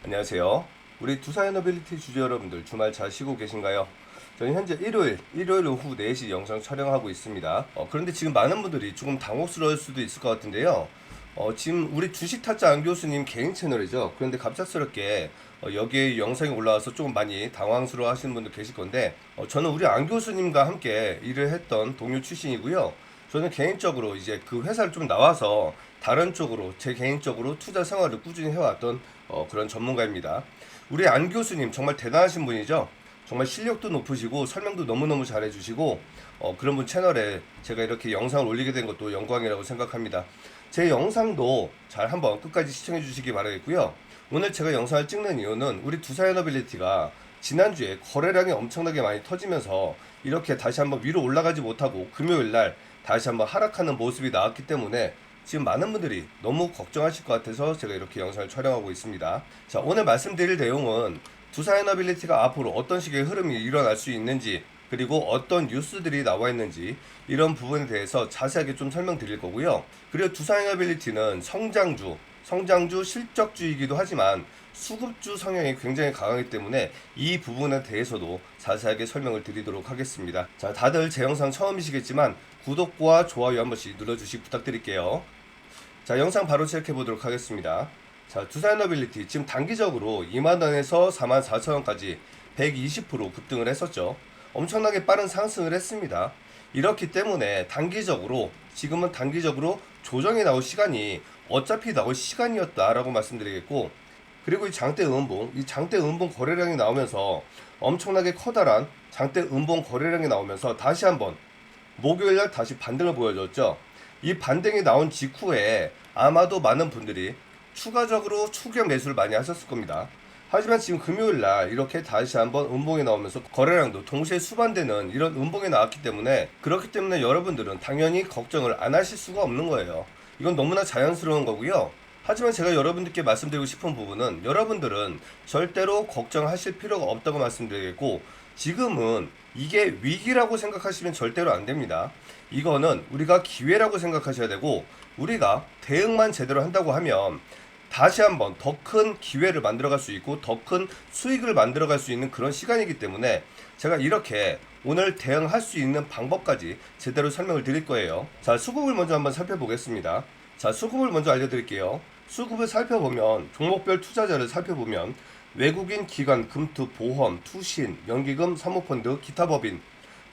안녕하세요. 우리 두사이너빌리티 주주 여러분들 주말 잘 쉬고 계신가요? 저는 현재 일요일 오후 4시 영상 촬영하고 있습니다. 그런데 지금 많은 분들이 조금 당혹스러울 수도 있을 것 같은데요. 지금 우리 주식 타짜 안 교수님 개인 채널이죠. 그런데 갑작스럽게 여기에 영상이 올라와서 조금 많이 당황스러워 하시는 분들 계실 건데, 저는 우리 안 교수님과 함께 일을 했던 동료 출신이고요. 저는 개인적으로 이제 그 회사를 좀 나와서 다른 쪽으로 제 개인적으로 투자 생활을 꾸준히 해왔던 그런 전문가입니다. 우리 안 교수님 정말 대단하신 분이죠. 정말 실력도 높으시고 설명도 너무너무 잘해주시고 그런 분 채널에 제가 이렇게 영상을 올리게 된 것도 영광이라고 생각합니다. 제 영상도 잘 한번 끝까지 시청해 주시기 바라겠고요. 오늘 제가 영상을 찍는 이유는 우리 두사이너빌리티가 지난주에 거래량이 엄청나게 많이 터지면서 이렇게 다시 한번 위로 올라가지 못하고 금요일날 다시 한번 하락하는 모습이 나왔기 때문에 지금 많은 분들이 너무 걱정하실 것 같아서 제가 이렇게 영상을 촬영하고 있습니다. 자, 오늘 말씀드릴 내용은 두사이너빌리티가 앞으로 어떤 식의 흐름이 일어날 수 있는지, 그리고 어떤 뉴스들이 나와 있는지 이런 부분에 대해서 자세하게 좀 설명드릴 거고요. 그리고 두사이너빌리티는 성장주 실적주이기도 하지만 수급주 성향이 굉장히 강하기 때문에 이 부분에 대해서도 자세하게 설명을 드리도록 하겠습니다. 자, 다들 제 영상 처음이시겠지만 구독과 좋아요 한 번씩 눌러주시기 부탁드릴게요. 자, 영상 바로 시작해 보도록 하겠습니다. 자, 두사이너빌리티 지금 단기적으로 2만원에서 44,000원까지 120% 급등을 했었죠. 엄청나게 빠른 상승을 했습니다. 이렇기 때문에 지금은 단기적으로 조정이 나올 시간이 어차피 나올 시간이었다라고 말씀드리겠고, 그리고 이 장대 음봉 거래량이 나오면서 엄청나게 커다란 장대 음봉 거래량이 나오면서 다시 한번 목요일날 다시 반등을 보여줬죠. 이 반등이 나온 직후에 아마도 많은 분들이 추가적으로 추격 매수를 많이 하셨을 겁니다. 하지만 지금 금요일날 이렇게 다시 한번 음봉이 나오면서 거래량도 동시에 수반되는 이런 음봉이 나왔기 때문에, 그렇기 때문에 여러분들은 당연히 걱정을 안 하실 수가 없는 거예요. 이건 너무나 자연스러운 거고요. 하지만 제가 여러분들께 말씀드리고 싶은 부분은, 여러분들은 절대로 걱정하실 필요가 없다고 말씀드리겠고, 지금은 이게 위기라고 생각하시면 절대로 안 됩니다. 이거는 우리가 기회라고 생각하셔야 되고, 우리가 대응만 제대로 한다고 하면 다시 한번 더 큰 기회를 만들어갈 수 있고 더 큰 수익을 만들어갈 수 있는 그런 시간이기 때문에 제가 이렇게 오늘 대응할 수 있는 방법까지 제대로 설명을 드릴 거예요. 자, 수급을 먼저 한번 살펴보겠습니다. 자, 수급을 먼저 알려드릴게요. 수급을 살펴보면, 종목별 투자자를 살펴보면 외국인, 기관, 금투, 보험, 투신, 연기금, 사모펀드, 기타 법인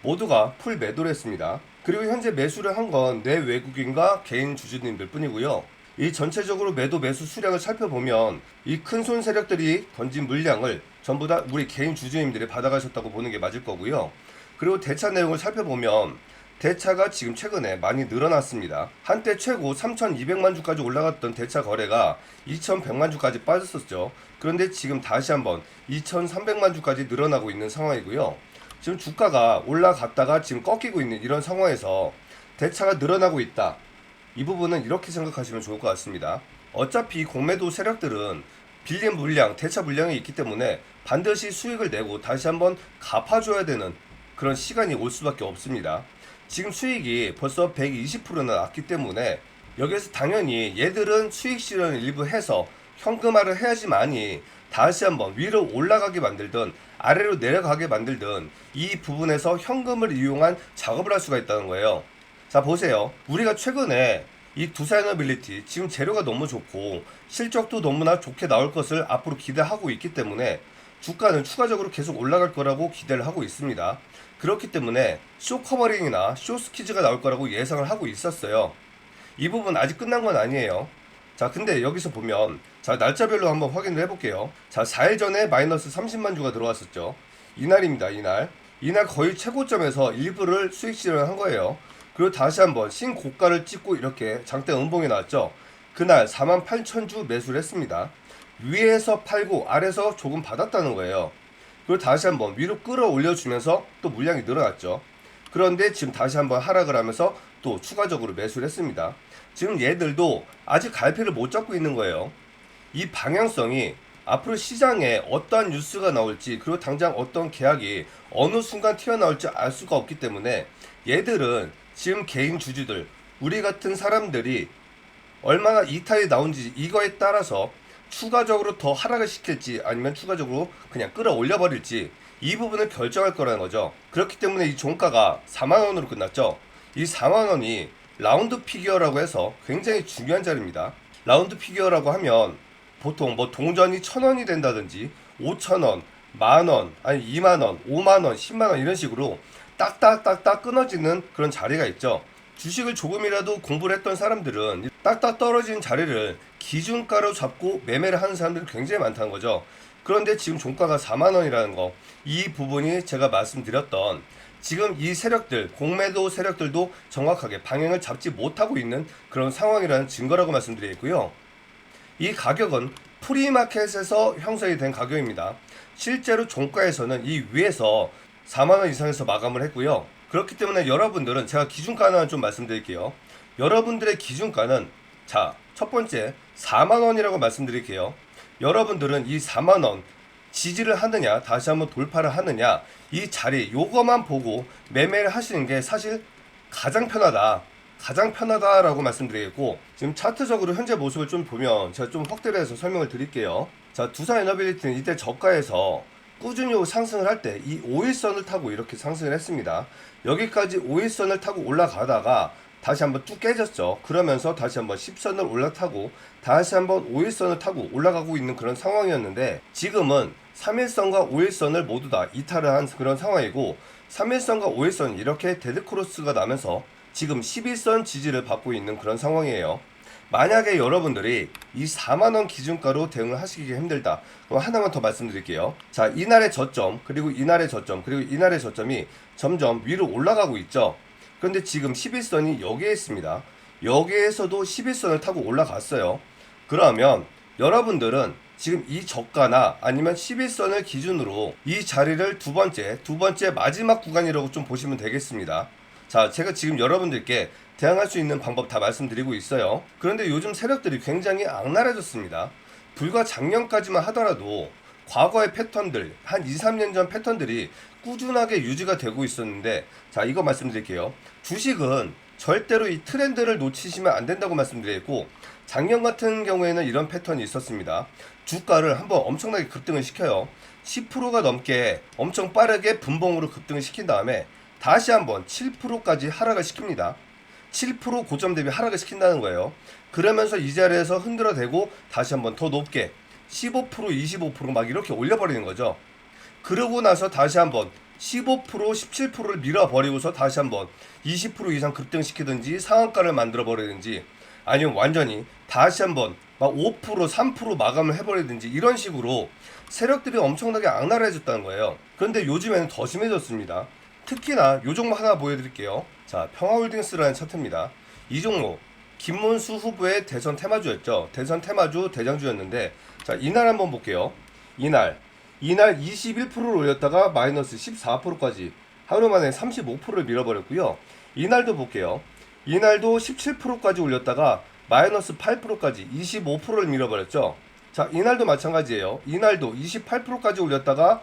모두가 풀 매도를 했습니다. 그리고 현재 매수를 한 건 내 외국인과 개인 주주님들 뿐이고요. 이 전체적으로 매수 수량을 살펴보면 이 큰손 세력들이 던진 물량을 전부 다 우리 개인 주주님들이 받아가셨다고 보는 게 맞을 거고요. 그리고 대차 내용을 살펴보면 대차가 지금 최근에 많이 늘어났습니다. 한때 최고 3,200만 주까지 올라갔던 대차 거래가 2,100만 주까지 빠졌었죠. 그런데 지금 다시 한번 2,300만 주까지 늘어나고 있는 상황이고요. 지금 주가가 올라갔다가 지금 꺾이고 있는 이런 상황에서 대차가 늘어나고 있다. 이 부분은 이렇게 생각하시면 좋을 것 같습니다. 어차피 공매도 세력들은 빌린 물량, 대차 물량이 있기 때문에 반드시 수익을 내고 다시 한번 갚아줘야 되는 그런 시간이 올 수밖에 없습니다. 지금 수익이 벌써 120%나 났기 때문에 여기에서 당연히 얘들은 수익 실현을 일부 해서 현금화를 해야지만이 다시 한번 위로 올라가게 만들든 아래로 내려가게 만들든 이 부분에서 현금을 이용한 작업을 할 수가 있다는 거예요. 자, 보세요. 우리가 최근에 이 두사이너빌리티 지금 재료가 너무 좋고 실적도 너무나 좋게 나올 것을 앞으로 기대하고 있기 때문에 주가는 추가적으로 계속 올라갈 거라고 기대를 하고 있습니다. 그렇기 때문에 쇼 커버링이나 쇼 스퀴즈가 나올 거라고 예상을 하고 있었어요. 이 부분 아직 끝난 건 아니에요. 자, 근데 여기서 보면, 자, 날짜별로 한번 확인을 해볼게요. 자, 4일 전에 마이너스 30만 주가 들어왔었죠. 이날입니다. 이날 거의 최고점에서 일부를 수익 실현한 거예요. 그리고 다시 한번 신고가를 찍고 이렇게 장대 음봉이 나왔죠. 그날 48,000주 매수를 했습니다. 위에서 팔고 아래서 조금 받았다는 거예요. 그리고 다시 한번 위로 끌어올려주면서 또 물량이 늘어났죠. 그런데 지금 다시 한번 하락을 하면서 또 추가적으로 매수를 했습니다. 지금 얘들도 아직 갈피를 못 잡고 있는 거예요. 이 방향성이 앞으로 시장에 어떠한 뉴스가 나올지, 그리고 당장 어떤 계약이 어느 순간 튀어나올지 알 수가 없기 때문에 얘들은 지금 개인 주주들, 우리 같은 사람들이 얼마나 이탈이 나온지 이거에 따라서 추가적으로 더 하락을 시킬지 아니면 추가적으로 그냥 끌어올려 버릴지 이 부분을 결정할 거라는 거죠. 그렇기 때문에 이 종가가 4만원으로 끝났죠. 이 4만원이 라운드 피규어라고 해서 굉장히 중요한 자리입니다. 라운드 피규어라고 하면 보통 뭐 동전이 1,000원이 된다든지 5,000원, 만원, 아니 2만원, 5만원, 10만원 이런 식으로 딱딱딱딱 끊어지는 그런 자리가 있죠. 주식을 조금이라도 공부를 했던 사람들은 딱딱 떨어진 자리를 기준가로 잡고 매매를 하는 사람들이 굉장히 많다는 거죠. 그런데 지금 종가가 4만원이라는 거, 이 부분이 제가 말씀드렸던 지금 이 세력들, 공매도 세력들도 정확하게 방향을 잡지 못하고 있는 그런 상황이라는 증거라고 말씀드리겠고요. 이 가격은 프리마켓에서 형성이 된 가격입니다. 실제로 종가에서는 이 위에서 4만원 이상에서 마감을 했고요. 그렇기 때문에 여러분들은 제가 기준가는 좀 말씀드릴게요. 여러분들의 기준가는 자, 첫 번째 4만원이라고 말씀드릴게요. 여러분들은 이 4만원 지지를 하느냐 다시 한번 돌파를 하느냐 이 자리 요거만 보고 매매를 하시는 게 사실 가장 편하다라고 말씀드리겠고, 지금 차트적으로 현재 모습을 좀 보면 제가 좀 확대를 해서 설명을 드릴게요. 자, 두산에너빌리티는 이때 저가에서 꾸준히 상승을 할 때 이 5일선을 타고 이렇게 상승을 했습니다. 여기까지 5일선을 타고 올라가다가 다시 한번 뚝 깨졌죠. 그러면서 다시 한번 10선을 올라타고 다시 한번 5일선을 타고 올라가고 있는 그런 상황이었는데, 지금은 3일선과 5일선을 모두 다 이탈을 한 그런 상황이고, 3일선과 5일선 이렇게 데드크로스가 나면서 지금 11선 지지를 받고 있는 그런 상황이에요. 만약에 여러분들이 이 4만원 기준가로 대응을 하시기 힘들다, 그럼 하나만 더 말씀드릴게요. 자, 이날의 저점, 그리고 이날의 저점, 그리고 이날의 저점이 점점 위로 올라가고 있죠. 그런데 지금 11선이 여기에 있습니다. 여기에서도 11선을 타고 올라갔어요. 그러면 여러분들은 지금 이 저가나 아니면 11선을 기준으로 이 자리를 두 번째 마지막 구간이라고 좀 보시면 되겠습니다. 자, 제가 지금 여러분들께 대응할 수 있는 방법 다 말씀드리고 있어요. 그런데 요즘 세력들이 굉장히 악랄해졌습니다. 불과 작년까지만 하더라도 과거의 패턴들, 한 2, 3년 전 패턴들이 꾸준하게 유지가 되고 있었는데, 자, 이거 말씀드릴게요. 주식은 절대로 이 트렌드를 놓치시면 안 된다고 말씀드리고, 작년 같은 경우에는 이런 패턴이 있었습니다. 주가를 한번 엄청나게 급등을 시켜요. 10%가 넘게 엄청 빠르게 분봉으로 급등을 시킨 다음에 다시 한번 7%까지 하락을 시킵니다. 7% 고점 대비 하락을 시킨다는 거예요. 그러면서 이 자리에서 흔들어대고 다시 한번 더 높게 15%, 25% 이렇게 올려버리는 거죠. 그러고 나서 다시 한번 15%, 17%를 밀어버리고서 다시 한번 20% 이상 급등시키든지 상한가를 만들어버리든지, 아니면 완전히 다시 한번 막 5%, 3% 마감을 해버리든지, 이런 식으로 세력들이 엄청나게 악랄해졌다는 거예요. 그런데 요즘에는 더 심해졌습니다. 특히나 요 종목 하나 보여드릴게요. 자, 평화홀딩스라는 차트입니다. 이 종목 김문수 후보의 대선 테마주였죠. 대선 테마주 대장주였는데, 자, 이날 한번 볼게요. 이날 21%를 올렸다가 마이너스 14%까지 하루 만에 35%를 밀어버렸고요. 이날도 볼게요. 이날도 17%까지 올렸다가 마이너스 8%까지 25%를 밀어버렸죠. 자, 이날도 마찬가지예요. 이날도 28%까지 올렸다가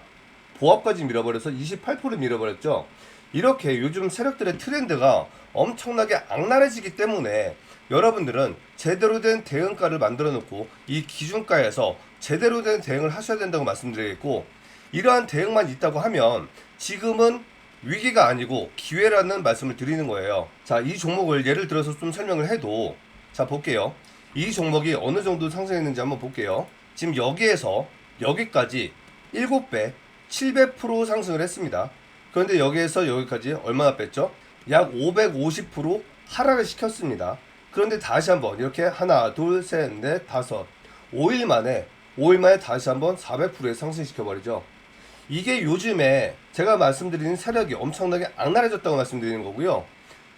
보합까지 밀어버려서 28%를 밀어버렸죠. 이렇게 요즘 세력들의 트렌드가 엄청나게 악랄해지기 때문에 여러분들은 제대로 된 대응가를 만들어 놓고 이 기준가에서 제대로 된 대응을 하셔야 된다고 말씀드리겠고, 이러한 대응만 있다고 하면 지금은 위기가 아니고 기회라는 말씀을 드리는 거예요. 자, 이 종목을 예를 들어서 좀 설명을 해도, 자, 볼게요. 이 종목이 어느 정도 상승했는지 한번 볼게요. 지금 여기에서 여기까지 7배 700% 상승을 했습니다. 그런데 여기에서 여기까지 얼마나 뺐죠? 약 550% 하락을 시켰습니다. 그런데 다시 한번 이렇게 하나, 둘, 셋, 넷, 다섯, 5일 만에 다시 한번 400%에 상승시켜버리죠. 이게 요즘에 제가 말씀드리는 세력이 엄청나게 악랄해졌다고 말씀드리는 거고요.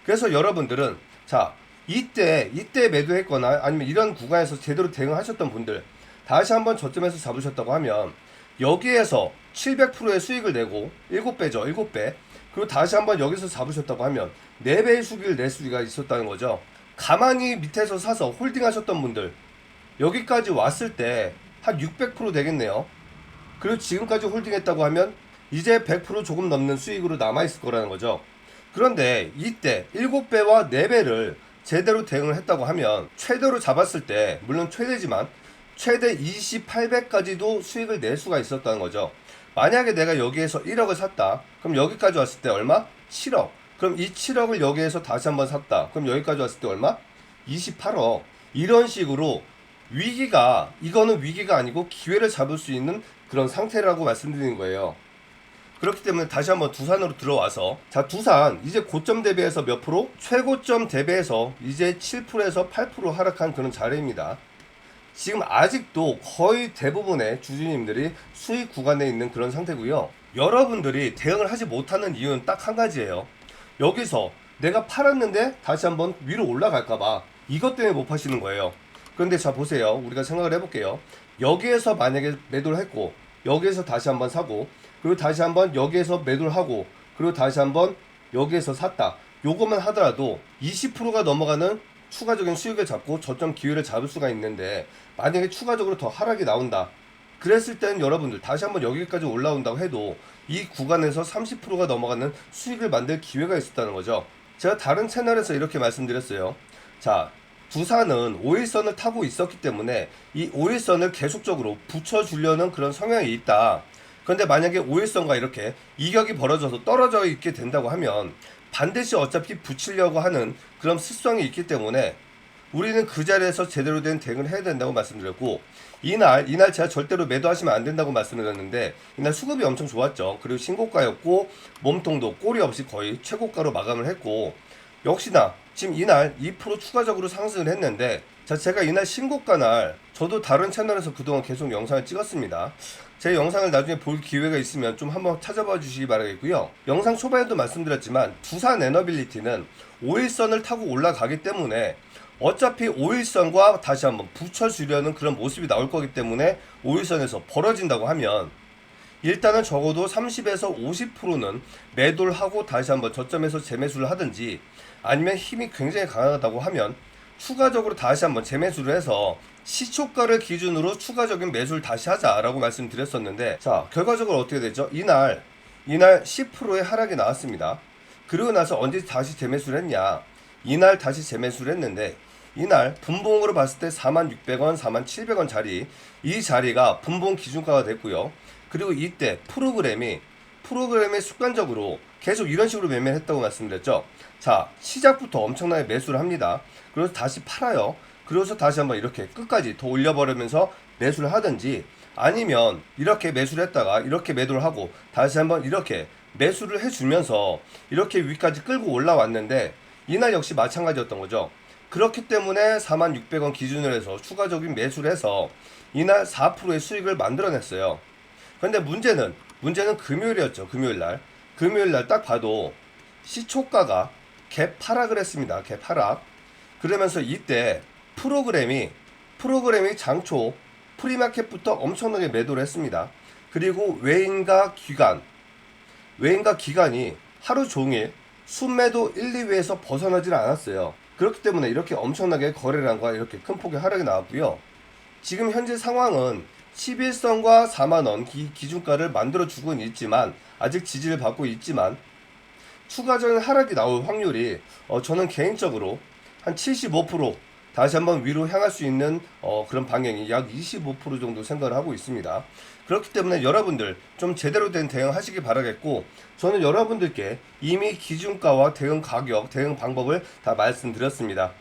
그래서 여러분들은 자, 이때 매도했거나 아니면 이런 구간에서 제대로 대응하셨던 분들, 다시 한번 저점에서 잡으셨다고 하면 여기에서 700%의 수익을 내고 7배죠. 7배. 그리고 다시 한번 여기서 잡으셨다고 하면 4배의 수익을 낼 수가 있었다는 거죠. 가만히 밑에서 사서 홀딩 하셨던 분들, 여기까지 왔을 때 한 600% 되겠네요. 그리고 지금까지 홀딩했다고 하면 이제 100% 조금 넘는 수익으로 남아있을 거라는 거죠. 그런데 이때 7배와 4배를 제대로 대응을 했다고 하면 최대로 잡았을 때, 물론 최대지만 최대 28배까지도 수익을 낼 수가 있었다는 거죠. 만약에 내가 여기에서 1억을 샀다. 그럼 여기까지 왔을 때 얼마? 7억. 그럼 이 7억을 여기에서 다시 한번 샀다. 그럼 여기까지 왔을 때 얼마? 28억. 이런 식으로 이거는 위기가 아니고 기회를 잡을 수 있는 그런 상태라고 말씀드리는 거예요. 그렇기 때문에 다시 한번 두산으로 들어와서, 자, 두산 이제 고점 대비해서 몇 프로? 최고점 대비해서 이제 7%에서 8% 하락한 그런 자리입니다. 지금 아직도 거의 대부분의 주주님들이 수익 구간에 있는 그런 상태고요. 여러분들이 대응을 하지 못하는 이유는 딱 한 가지예요. 여기서 내가 팔았는데 다시 한번 위로 올라갈까봐, 이것 때문에 못 파시는 거예요. 그런데 자, 보세요. 우리가 생각을 해볼게요. 여기에서 만약에 매도를 했고, 여기에서 다시 한번 사고, 그리고 다시 한번 여기에서 매도를 하고, 그리고 다시 한번 여기에서 샀다. 요것만 하더라도 20%가 넘어가는 추가적인 수익을 잡고 저점 기회를 잡을 수가 있는데, 만약에 추가적으로 더 하락이 나온다. 그랬을 때는 여러분들 다시 한번 여기까지 올라온다고 해도 이 구간에서 30%가 넘어가는 수익을 만들 기회가 있었다는 거죠. 제가 다른 채널에서 이렇게 말씀드렸어요. 자, 두산은 5일선을 타고 있었기 때문에 이 5일선을 계속적으로 붙여주려는 그런 성향이 있다. 그런데 만약에 5일선과 이렇게 이격이 벌어져서 떨어져 있게 된다고 하면 반드시 어차피 붙이려고 하는 그런 습성이 있기 때문에 우리는 그 자리에서 제대로 된 대응을 해야 된다고 말씀드렸고, 이날 제가 절대로 매도하시면 안 된다고 말씀드렸는데, 이날 수급이 엄청 좋았죠. 그리고 신고가였고 몸통도 꼬리 없이 거의 최고가로 마감을 했고, 역시나 지금 이날 2% 추가적으로 상승을 했는데, 자, 제가 이날 신고가 날 저도 다른 채널에서 그동안 계속 영상을 찍었습니다. 제 영상을 나중에 볼 기회가 있으면 좀 한번 찾아봐 주시기 바라겠고요. 영상 초반에도 말씀드렸지만 두산 에너빌리티는 5일선을 타고 올라가기 때문에 어차피 5일선과 다시 한번 붙여주려는 그런 모습이 나올 거기 때문에 5일선에서 벌어진다고 하면 일단은 적어도 30에서 50%는 매도를 하고 다시 한번 저점에서 재매수를 하든지, 아니면 힘이 굉장히 강하다고 하면 추가적으로 다시 한번 재매수를 해서 시초가를 기준으로 추가적인 매수를 다시 하자라고 말씀드렸었는데, 자, 결과적으로 어떻게 되죠? 이날 10%의 하락이 나왔습니다. 그리고 나서 언제 다시 재매수를 했냐? 이날 다시 재매수를 했는데, 이날 분봉으로 봤을 때 46,600원, 47,000원 자리, 이 자리가 분봉 기준가가 됐고요. 그리고 이때 프로그램이 습관적으로 계속 이런 식으로 매매를 했다고 말씀드렸죠. 자, 시작부터 엄청나게 매수를 합니다. 그래서 다시 팔아요. 그래서 다시 한번 이렇게 끝까지 더 올려버리면서 매수를 하든지, 아니면 이렇게 매수를 했다가 이렇게 매도를 하고 다시 한번 이렇게 매수를 해주면서 이렇게 위까지 끌고 올라왔는데, 이날 역시 마찬가지였던 거죠. 그렇기 때문에 46,000원 기준으로 해서 추가적인 매수를 해서 이날 4%의 수익을 만들어냈어요. 그런데 문제는 금요일이었죠. 금요일날 딱 봐도 시초가가 갭 하락을 했습니다. 갭 하락. 그러면서 이때 프로그램이 장초 프리마켓부터 엄청나게 매도를 했습니다. 그리고 외인과 기관이 하루 종일 순매도 1, 2위에서 벗어나질 않았어요. 그렇기 때문에 이렇게 엄청나게 거래량과 이렇게 큰 폭의 하락이 나왔고요. 지금 현재 상황은 11선과 4만원 기준가를 만들어주고는 있지만, 아직 지지를 받고 있지만, 추가적인 하락이 나올 확률이 저는 개인적으로 한 75%, 다시 한번 위로 향할 수 있는 그런 방향이 약 25% 정도 생각을 하고 있습니다. 그렇기 때문에 여러분들 좀 제대로 된 대응 하시기 바라겠고, 저는 여러분들께 이미 기준가와 대응 가격, 대응 방법을 다 말씀드렸습니다.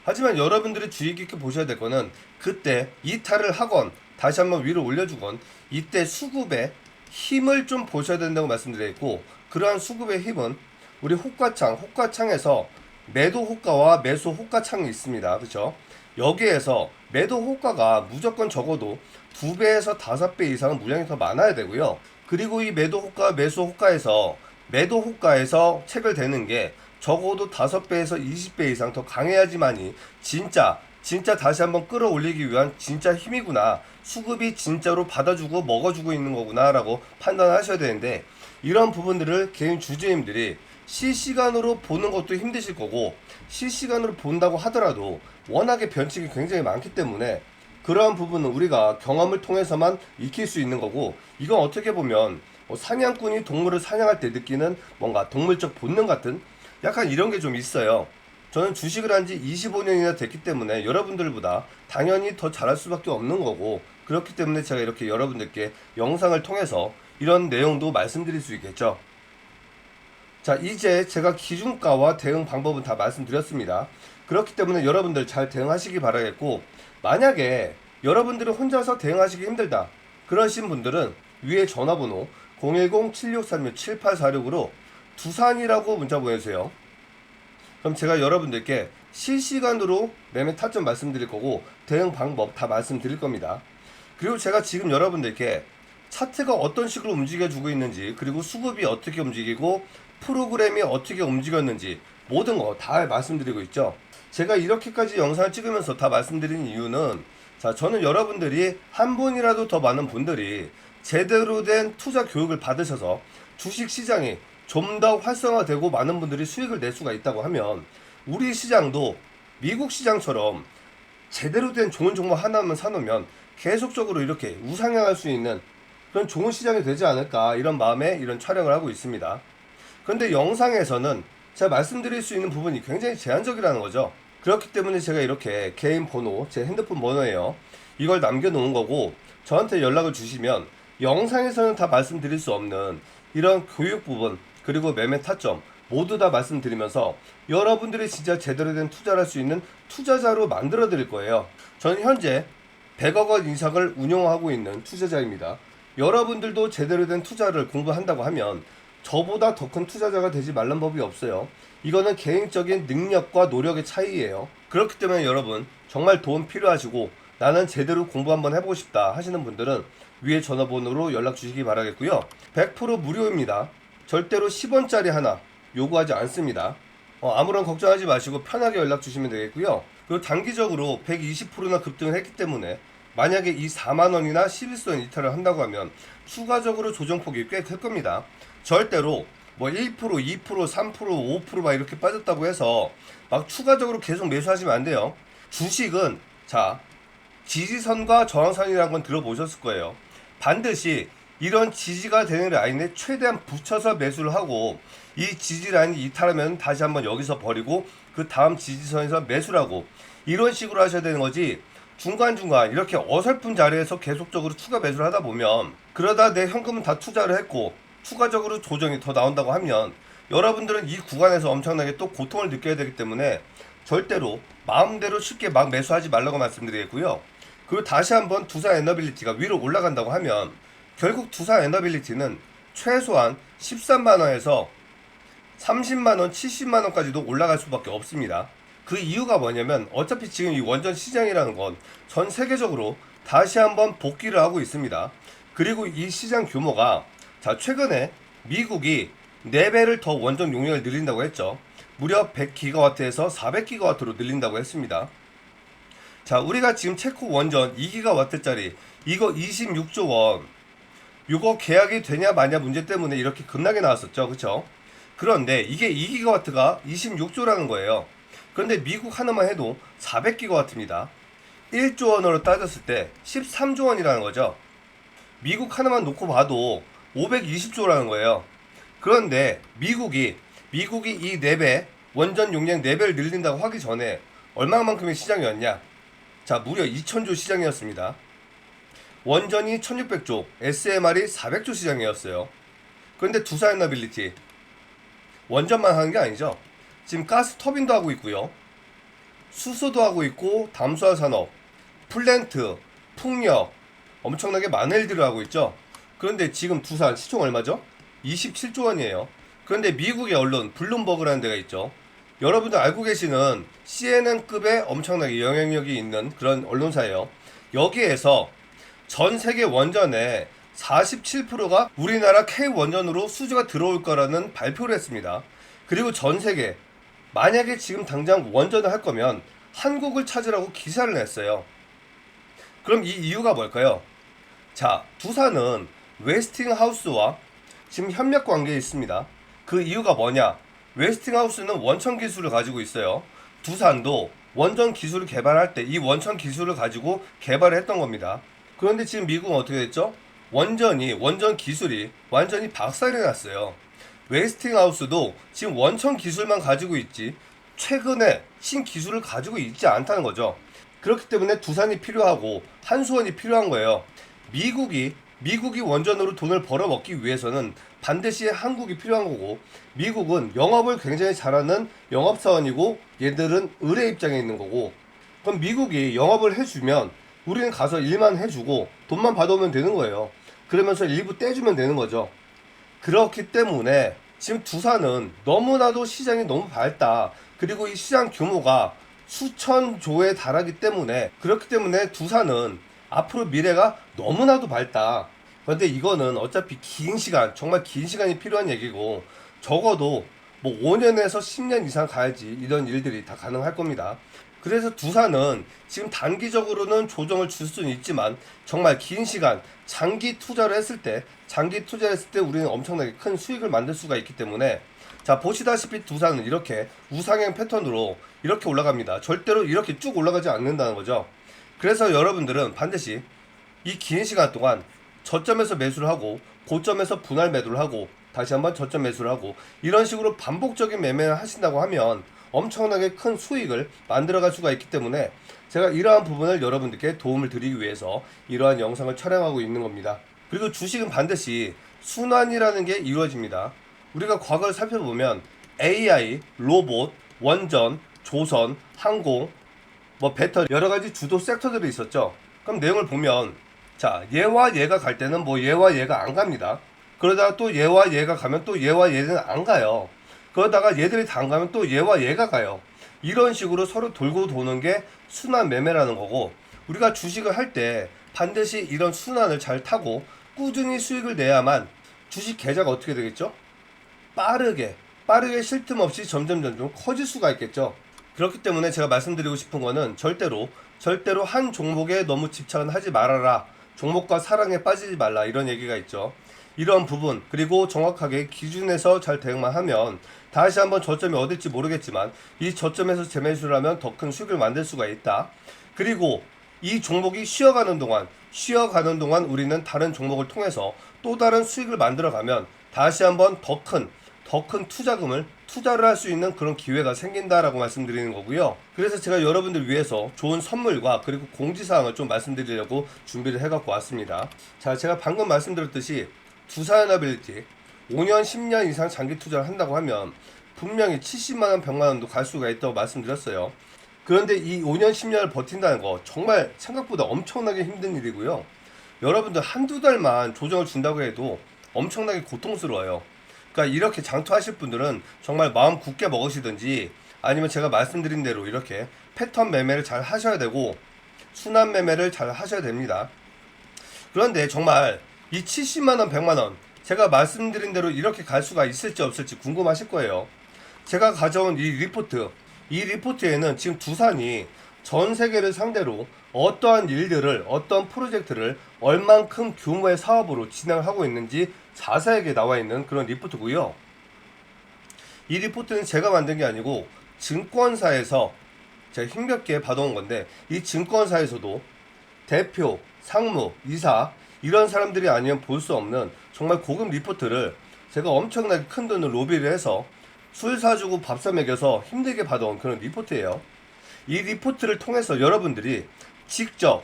하지만 여러분들이 주의 깊게 보셔야 될 거는, 그때 이탈을 하건 다시 한번 위로 올려주건 이때 수급의 힘을 좀 보셔야 된다고 말씀드렸고, 그러한 수급의 힘은 우리 호가창에서 매도 호가와 매수 호가창이 있습니다. 그렇죠? 여기에서 매도 호가가 무조건 적어도 2배에서 5배 이상은 물량이 더 많아야 되고요. 그리고 이 매도 호가, 매수 호가에서 매도 호가에서 체결되는 게 적어도 5배에서 20배 이상 더 강해야지만이 진짜 다시 한번 끌어올리기 위한 진짜 힘이구나, 수급이 진짜로 받아주고 먹어주고 있는 거구나 라고 판단하셔야 되는데, 이런 부분들을 개인 주주님들이 실시간으로 보는 것도 힘드실 거고, 실시간으로 본다고 하더라도 워낙에 변칙이 굉장히 많기 때문에 그러한 부분은 우리가 경험을 통해서만 익힐 수 있는 거고, 이건 어떻게 보면 사냥꾼이 동물을 사냥할 때 느끼는 뭔가 동물적 본능 같은 약간 이런 게 좀 있어요. 저는 주식을 한 지 25년이나 됐기 때문에 여러분들보다 당연히 더 잘할 수밖에 없는 거고, 그렇기 때문에 제가 이렇게 여러분들께 영상을 통해서 이런 내용도 말씀드릴 수 있겠죠. 자, 이제 제가 기준가와 대응 방법은 다 말씀드렸습니다. 그렇기 때문에 여러분들 잘 대응하시기 바라겠고, 만약에 여러분들이 혼자서 대응하시기 힘들다 그러신 분들은 위에 전화번호 010-7636-7846으로 두산이라고 문자 보내주세요. 그럼 제가 여러분들께 실시간으로 매매 타점 말씀드릴 거고 대응 방법 다 말씀드릴 겁니다. 그리고 제가 지금 여러분들께 차트가 어떤 식으로 움직여주고 있는지, 그리고 수급이 어떻게 움직이고 프로그램이 어떻게 움직였는지 모든 거 다 말씀드리고 있죠. 제가 이렇게까지 영상을 찍으면서 다 말씀드리는 이유는, 자, 저는 여러분들이 한 분이라도 더 많은 분들이 제대로 된 투자 교육을 받으셔서 주식 시장이 좀 더 활성화되고 많은 분들이 수익을 낼 수가 있다고 하면, 우리 시장도 미국 시장처럼 제대로 된 좋은 종목 하나만 사놓으면 계속적으로 이렇게 우상향할 수 있는 그런 좋은 시장이 되지 않을까, 이런 마음에 이런 촬영을 하고 있습니다. 그런데 영상에서는 제가 말씀드릴 수 있는 부분이 굉장히 제한적이라는 거죠. 그렇기 때문에 제가 이렇게 개인 번호, 제 핸드폰 번호예요, 이걸 남겨놓은 거고, 저한테 연락을 주시면 영상에서는 다 말씀드릴 수 없는 이런 교육 부분, 그리고 매매 타점 모두 다 말씀드리면서 여러분들이 진짜 제대로 된 투자를 할 수 있는 투자자로 만들어 드릴 거예요. 저는 현재 100억 원 이상을 운용하고 있는 투자자입니다. 여러분들도 제대로 된 투자를 공부한다고 하면 저보다 더 큰 투자자가 되지 말란 법이 없어요. 이거는 개인적인 능력과 노력의 차이예요. 그렇기 때문에 여러분, 정말 도움 필요하시고 나는 제대로 공부 한번 해보고 싶다 하시는 분들은 위에 전화번호로 연락 주시기 바라겠고요. 100% 무료입니다. 절대로 10원짜리 하나 요구하지 않습니다. 아무런 걱정하지 마시고 편하게 연락 주시면 되겠고요. 그리고 단기적으로 120%나 급등을 했기 때문에 만약에 이 4만원이나 11선 이탈을 한다고 하면 추가적으로 조정폭이 꽤 클 겁니다. 절대로 뭐 1%, 2%, 3%, 5%막 이렇게 빠졌다고 해서 막 추가적으로 계속 매수하시면 안 돼요. 주식은, 자, 지지선과 저항선이라는 건 들어보셨을 거예요. 반드시 이런 지지가 되는 라인에 최대한 붙여서 매수를 하고, 이 지지 라인이 이탈하면 다시 한번 여기서 버리고 그 다음 지지선에서 매수를 하고, 이런 식으로 하셔야 되는 거지, 중간중간 이렇게 어설픈 자리에서 계속적으로 추가 매수를 하다 보면, 그러다 내 현금은 다 투자를 했고 추가적으로 조정이 더 나온다고 하면 여러분들은 이 구간에서 엄청나게 또 고통을 느껴야 되기 때문에 절대로 마음대로 쉽게 막 매수하지 말라고 말씀드리겠고요. 그리고 다시 한번 두산 에너빌리티가 위로 올라간다고 하면 결국 두산 에너빌리티는 최소한 13만원에서 30만원, 70만원까지도 올라갈 수밖에 없습니다. 그 이유가 뭐냐면 어차피 지금 이 원전 시장이라는 건 전 세계적으로 다시 한번 복귀를 하고 있습니다. 그리고 이 시장 규모가, 자, 최근에 미국이 4배를 더 원전 용량을 늘린다고 했죠. 무려 100기가와트에서 400기가와트로 늘린다고 했습니다. 자, 우리가 지금 체코 원전 2기가와트짜리 이거 26조 원, 이거 계약이 되냐 마냐 문제 때문에 이렇게 급락이 나왔었죠. 그쵸? 그런데 이게 2기가와트가 26조라는 거예요. 그런데 미국 하나만 해도 400기가와트입니다. 1조 원으로 따졌을 때 13조 원이라는 거죠. 미국 하나만 놓고 봐도 520조라는 거예요. 그런데 미국이 이 4배, 원전 용량 4배를 늘린다고 하기 전에 얼마만큼의 시장이었냐? 자, 무려 2000조 시장이었습니다. 원전이 1600조, SMR이 400조 시장이었어요. 그런데 두산에너빌리티 원전만 하는 게 아니죠. 지금 가스 터빈도 하고 있고요, 수소도 하고 있고, 담수화 산업, 플랜트, 풍력, 엄청나게 많은 일들을 하고 있죠. 그런데 지금 두산 시총 얼마죠? 27조 원이에요. 그런데 미국의 언론 블룸버그라는 데가 있죠. 여러분들 알고 계시는 CNN급의 엄청나게 영향력이 있는 그런 언론사예요. 여기에서 전 세계 원전의 47%가 우리나라 K원전으로 수주가 들어올 거라는 발표를 했습니다. 그리고 전 세계, 만약에 지금 당장 원전을 할 거면 한국을 찾으라고 기사를 냈어요. 그럼 이 이유가 뭘까요? 자, 두산은 웨스팅하우스와 지금 협력 관계에 있습니다. 그 이유가 뭐냐? 웨스팅하우스는 원천 기술을 가지고 있어요. 두산도 원전 기술을 개발할 때 이 원천 기술을 가지고 개발을 했던 겁니다. 그런데 지금 미국은 어떻게 됐죠? 원전 기술이 완전히 박살이 났어요. 웨스팅하우스도 지금 원천 기술만 가지고 있지 최근에 신기술을 가지고 있지 않다는 거죠. 그렇기 때문에 두산이 필요하고 한수원이 필요한 거예요. 미국이 원전으로 돈을 벌어먹기 위해서는 반드시 한국이 필요한 거고, 미국은 영업을 굉장히 잘하는 영업사원이고 얘들은 의뢰 입장에 있는 거고, 그럼 미국이 영업을 해주면 우리는 가서 일만 해주고 돈만 받아오면 되는 거예요. 그러면서 일부 떼주면 되는 거죠. 그렇기 때문에 지금 두산은 너무나도 시장이 너무 밝다. 그리고 이 시장 규모가 수천조에 달하기 때문에, 그렇기 때문에 두산은 앞으로 미래가 너무나도 밝다. 그런데 이거는 어차피 긴 시간, 정말 긴 시간이 필요한 얘기고, 적어도 뭐 5년에서 10년 이상 가야지 이런 일들이 다 가능할 겁니다. 그래서 두산은 지금 단기적으로는 조정을 줄 수는 있지만 정말 긴 시간 장기 투자를 했을 때 우리는 엄청나게 큰 수익을 만들 수가 있기 때문에, 자, 보시다시피 두산은 이렇게 우상향 패턴으로 이렇게 올라갑니다. 절대로 이렇게 쭉 올라가지 않는다는 거죠. 그래서 여러분들은 반드시 이 긴 시간 동안 저점에서 매수를 하고 고점에서 분할 매도를 하고 다시 한번 저점 매수를 하고 이런 식으로 반복적인 매매를 하신다고 하면 엄청나게 큰 수익을 만들어갈 수가 있기 때문에, 제가 이러한 부분을 여러분들께 도움을 드리기 위해서 이러한 영상을 촬영하고 있는 겁니다. 그리고 주식은 반드시 순환이라는 게 이루어집니다. 우리가 과거를 살펴보면 AI, 로봇, 원전, 조선, 항공, 뭐 배터리, 여러 가지 주도 섹터들이 있었죠. 그럼 내용을 보면, 자, 얘와 얘가 갈 때는 뭐 얘와 얘가 안 갑니다. 그러다가 또 얘와 얘가 가면 또 얘와 얘는 안 가요. 그러다가 얘들이 다 안 가면 또 얘와 얘가 가요. 이런 식으로 서로 돌고 도는 게 순환 매매라는 거고, 우리가 주식을 할 때 반드시 이런 순환을 잘 타고 꾸준히 수익을 내야만 주식 계좌가 어떻게 되겠죠? 빠르게 쉴 틈 없이 점점 커질 수가 있겠죠. 그렇기 때문에 제가 말씀드리고 싶은 거는 절대로 한 종목에 너무 집착은 하지 말아라. 종목과 사랑에 빠지지 말라, 이런 얘기가 있죠. 이런 부분, 그리고 정확하게 기준에서 잘 대응만 하면 다시 한번 저점이 어딜지 모르겠지만 이 저점에서 재매수를 하면 더 큰 수익을 만들 수가 있다. 그리고 이 종목이 쉬어가는 동안 우리는 다른 종목을 통해서 또 다른 수익을 만들어가면 다시 한번 더 큰 투자를 할 수 있는 그런 기회가 생긴다라고 말씀드리는 거고요. 그래서 제가 여러분들 위해서 좋은 선물과 그리고 공지사항을 좀 말씀드리려고 준비를 해갖고 왔습니다. 자, 제가 방금 말씀드렸듯이 두산에너빌리티 5년 10년 이상 장기 투자를 한다고 하면 분명히 70만원 100만원도 갈 수가 있다고 말씀드렸어요. 그런데 이 5년 10년을 버틴다는 거 정말 생각보다 엄청나게 힘든 일이고요. 여러분들 한두 달만 조정을 준다고 해도 엄청나게 고통스러워요. 그러니까 이렇게 장투하실 분들은 정말 마음 굳게 먹으시든지, 아니면 제가 말씀드린 대로 이렇게 패턴 매매를 잘 하셔야 되고 순환 매매를 잘 하셔야 됩니다. 그런데 정말 이 70만원 100만원 제가 말씀드린 대로 이렇게 갈 수가 있을지 없을지 궁금하실 거예요. 제가 가져온 이 리포트에는 지금 두산이 전 세계를 상대로 어떠한 일들을, 어떤 프로젝트를 얼만큼 규모의 사업으로 진행을 하고 있는지 자세하게 나와 있는 그런 리포트고요. 이 리포트는 제가 만든 게 아니고 증권사에서 제가 힘겹게 받아온 건데, 이 증권사에서도 대표, 상무, 이사 이런 사람들이 아니면 볼 수 없는 정말 고급 리포트를 제가 엄청나게 큰 돈을 로비를 해서 술 사주고 밥 사 먹여서 힘들게 받아온 그런 리포트예요. 이 리포트를 통해서 여러분들이 직접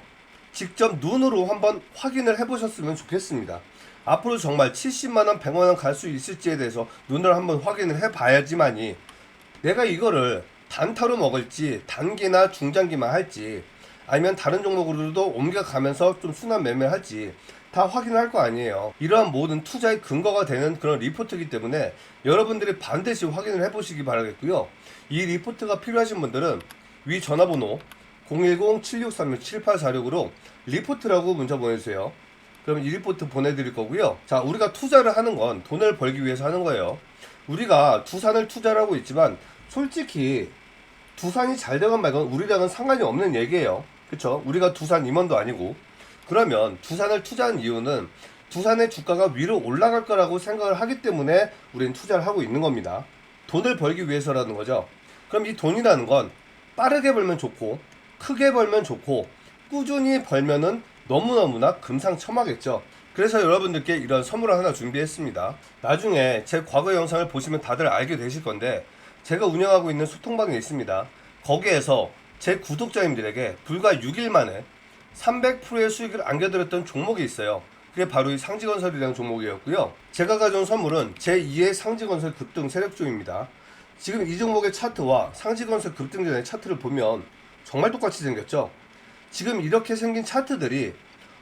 눈으로 한번 확인을 해보셨으면 좋겠습니다. 앞으로 정말 70만원, 100만원 갈 수 있을지에 대해서 눈으로 한번 확인을 해봐야지만이 내가 이거를 단타로 먹을지 단기나 중장기만 할지 아니면 다른 종목으로도 옮겨가면서 좀 순환 매매를 할지 다 확인할 거 아니에요. 이러한 모든 투자의 근거가 되는 그런 리포트이기 때문에 여러분들이 반드시 확인을 해보시기 바라겠고요. 이 리포트가 필요하신 분들은 위 전화번호 010-7636-7846으로 리포트라고 문자 보내주세요. 그럼 이 리포트 보내드릴 거고요. 자, 우리가 투자를 하는 건 돈을 벌기 위해서 하는 거예요. 우리가 두산을 투자를 하고 있지만 솔직히 두산이 잘 되건 말건 우리랑은 상관이 없는 얘기예요. 그쵸? 우리가 두산 임원도 아니고. 그러면 두산을 투자한 이유는 두산의 주가가 위로 올라갈 거라고 생각을 하기 때문에 우리는 투자를 하고 있는 겁니다. 돈을 벌기 위해서라는 거죠. 그럼 이 돈이라는 건 빠르게 벌면 좋고 크게 벌면 좋고 꾸준히 벌면은 너무너무나 금상첨화겠죠. 그래서 여러분들께 이런 선물을 하나 준비했습니다. 나중에 제 과거 영상을 보시면 다들 알게 되실 건데, 제가 운영하고 있는 소통방이 있습니다. 거기에서 제 구독자님들에게 불과 6일 만에 300%의 수익을 안겨드렸던 종목이 있어요. 그게 바로 이 상지건설이라는 종목이었고요. 제가 가져온 선물은 제2의 상지건설 급등 세력주입니다. 지금 이 종목의 차트와 상지건설 급등 전의 차트를 보면 정말 똑같이 생겼죠. 지금 이렇게 생긴 차트들이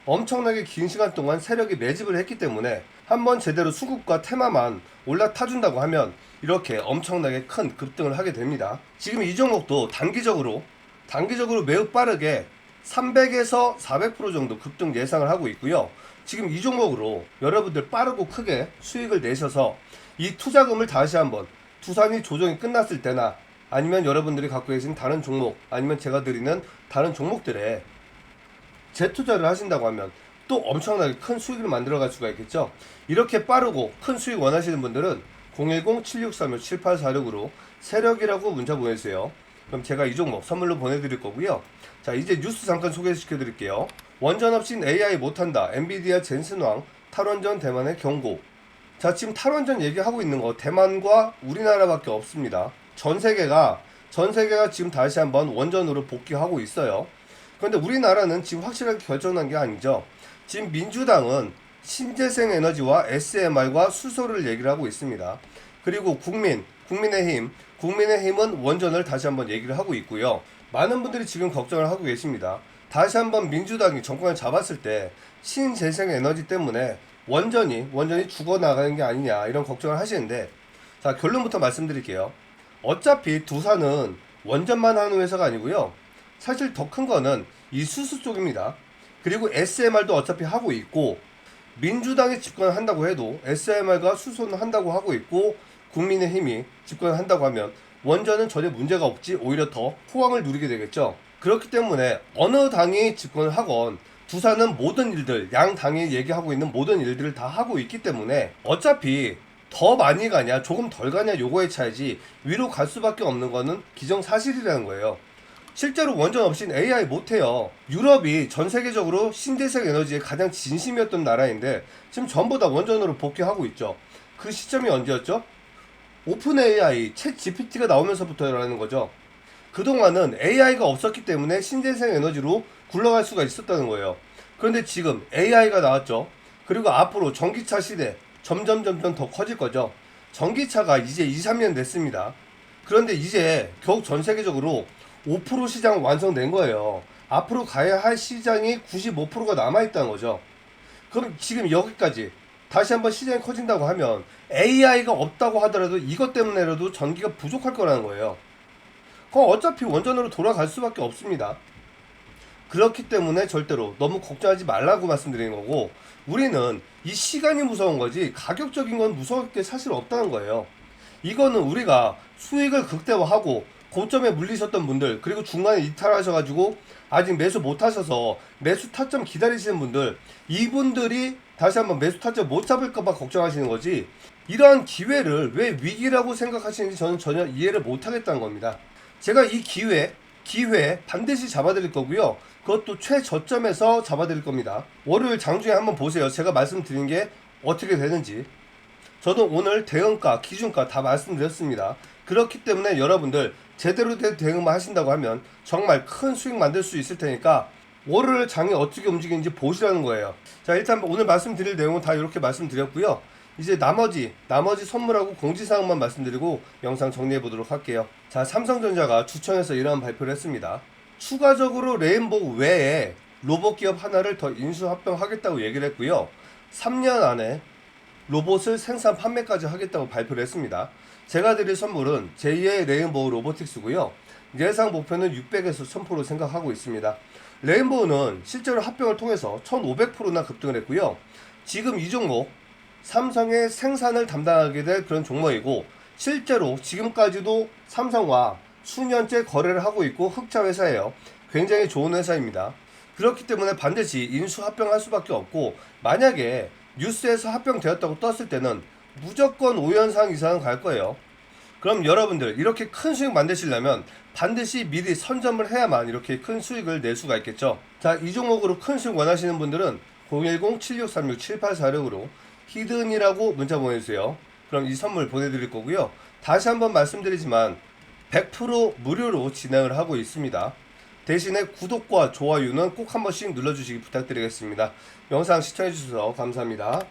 엄청나게 긴 시간 동안 세력이 매집을 했기 때문에 한번 제대로 수급과 테마만 올라타준다고 하면 이렇게 엄청나게 큰 급등을 하게 됩니다. 지금 이 종목도 단기적으로 매우 빠르게 300에서 400% 정도 급등 예상을 하고 있고요. 지금 이 종목으로 여러분들 빠르고 크게 수익을 내셔서 이 투자금을 다시 한번 두산이 조정이 끝났을 때나 아니면 여러분들이 갖고 계신 다른 종목 아니면 제가 드리는 다른 종목들에 재투자를 하신다고 하면 또 엄청나게 큰 수익을 만들어갈 수가 있겠죠. 이렇게 빠르고 큰 수익 원하시는 분들은 010-7636-7846으로 세력이라고 문자 보내주세요. 그럼 제가 이 종목 선물로 보내드릴 거고요. 자, 이제 뉴스 잠깐 소개시켜 드릴게요. 원전 없인 AI 못한다. 엔비디아 젠슨왕 탈원전 대만의 경고. 자, 지금 탈원전 얘기하고 있는 거 대만과 우리나라밖에 없습니다. 전 세계가 지금 다시 한번 원전으로 복귀하고 있어요. 그런데 우리나라는 지금 확실하게 결정난 게 아니죠. 지금 민주당은 신재생 에너지와 SMR과 수소를 얘기를 하고 있습니다. 그리고 국민의힘은 원전을 다시 한번 얘기를 하고 있고요. 많은 분들이 지금 걱정을 하고 계십니다. 다시 한번 민주당이 정권을 잡았을 때 신재생 에너지 때문에 원전이 죽어나가는 게 아니냐 이런 걱정을 하시는데, 자, 결론부터 말씀드릴게요. 어차피 두산은 원전만 하는 회사가 아니고요. 사실 더 큰 거는 이 수소 쪽입니다. 그리고 SMR도 어차피 하고 있고, 민주당이 집권을 한다고 해도 SMR과 수소는 한다고 하고 있고, 국민의힘이 집권을 한다고 하면 원전은 전혀 문제가 없지 오히려 더 호황을 누리게 되겠죠. 그렇기 때문에 어느 당이 집권을 하건 두산은 모든 일들, 양 당이 얘기하고 있는 모든 일들을 다 하고 있기 때문에 어차피 더 많이 가냐 조금 덜 가냐 요거의 차이지 위로 갈 수밖에 없는 거는 기정사실이라는 거예요. 실제로 원전 없인 AI 못해요. 유럽이 전 세계적으로 신재생 에너지에 가장 진심이었던 나라인데 지금 전부 다 원전으로 복귀하고 있죠. 그 시점이 언제였죠? 오픈 AI, 챗 GPT가 나오면서부터라는 거죠. 그동안은 AI가 없었기 때문에 신재생 에너지로 굴러갈 수가 있었다는 거예요. 그런데 지금 AI가 나왔죠. 그리고 앞으로 전기차 시대 점점 더 커질 거죠. 전기차가 이제 2, 3년 됐습니다. 그런데 이제 겨우 전 세계적으로 5% 시장 완성된 거예요. 앞으로 가야 할 시장이 95%가 남아있다는 거죠. 그럼 지금 여기까지 다시 한번 시장이 커진다고 하면 AI가 없다고 하더라도 이것 때문에라도 전기가 부족할 거라는 거예요. 그럼 어차피 원전으로 돌아갈 수밖에 없습니다. 그렇기 때문에 절대로 너무 걱정하지 말라고 말씀드리는 거고, 우리는 이 시간이 무서운 거지 가격적인 건 무서울 게 사실 없다는 거예요. 이거는 우리가 수익을 극대화하고 고점에 물리셨던 분들, 그리고 중간에 이탈하셔가지고 아직 매수 못 하셔서 매수 타점 기다리시는 분들, 이분들이 다시 한번 매수 타점 못 잡을까봐 걱정하시는 거지, 이러한 기회를 왜 위기라고 생각하시는지 저는 전혀 이해를 못 하겠다는 겁니다. 제가 이 기회 반드시 잡아드릴 거고요. 그것도 최저점에서 잡아드릴 겁니다. 월요일 장중에 한번 보세요. 제가 말씀드린 게 어떻게 되는지. 저도 오늘 대응가, 기준가 다 말씀드렸습니다. 그렇기 때문에 여러분들 제대로 된 대응만 하신다고 하면 정말 큰 수익 만들 수 있을 테니까 월요일 장이 어떻게 움직이는지 보시라는 거예요. 자, 일단 오늘 말씀드릴 내용은 다 이렇게 말씀드렸고요. 이제 나머지 선물하고 공지사항만 말씀드리고 영상 정리해 보도록 할게요. 자, 삼성전자가 주총에서 이러한 발표를 했습니다. 추가적으로 레인보우 외에 로봇 기업 하나를 더 인수합병하겠다고 얘기를 했고요. 3년 안에 로봇을 생산 판매까지 하겠다고 발표를 했습니다. 제가 드릴 선물은 제2의 레인보우 로보틱스고요. 예상 목표는 600에서 1000% 생각하고 있습니다. 레인보우는 실제로 합병을 통해서 1500%나 급등을 했고요. 지금 이 종목 삼성의 생산을 담당하게 될 그런 종목이고, 실제로 지금까지도 삼성과 수년째 거래를 하고 있고 흑자 회사예요. 굉장히 좋은 회사입니다. 그렇기 때문에 반드시 인수 합병할 수밖에 없고, 만약에 뉴스에서 합병되었다고 떴을 때는 무조건 5연상 이상은 갈 거예요. 그럼 여러분들 이렇게 큰 수익 만드시려면 반드시 미리 선점을 해야만 이렇게 큰 수익을 낼 수가 있겠죠. 자, 이 종목으로 큰 수익 원하시는 분들은 010-7636-7846으로 히든이라고 문자 보내주세요. 그럼 이 선물 보내드릴 거고요. 다시 한번 말씀드리지만 100% 무료로 진행을 하고 있습니다. 대신에 구독과 좋아요는 꼭 한 번씩 눌러주시기 부탁드리겠습니다. 영상 시청해주셔서 감사합니다.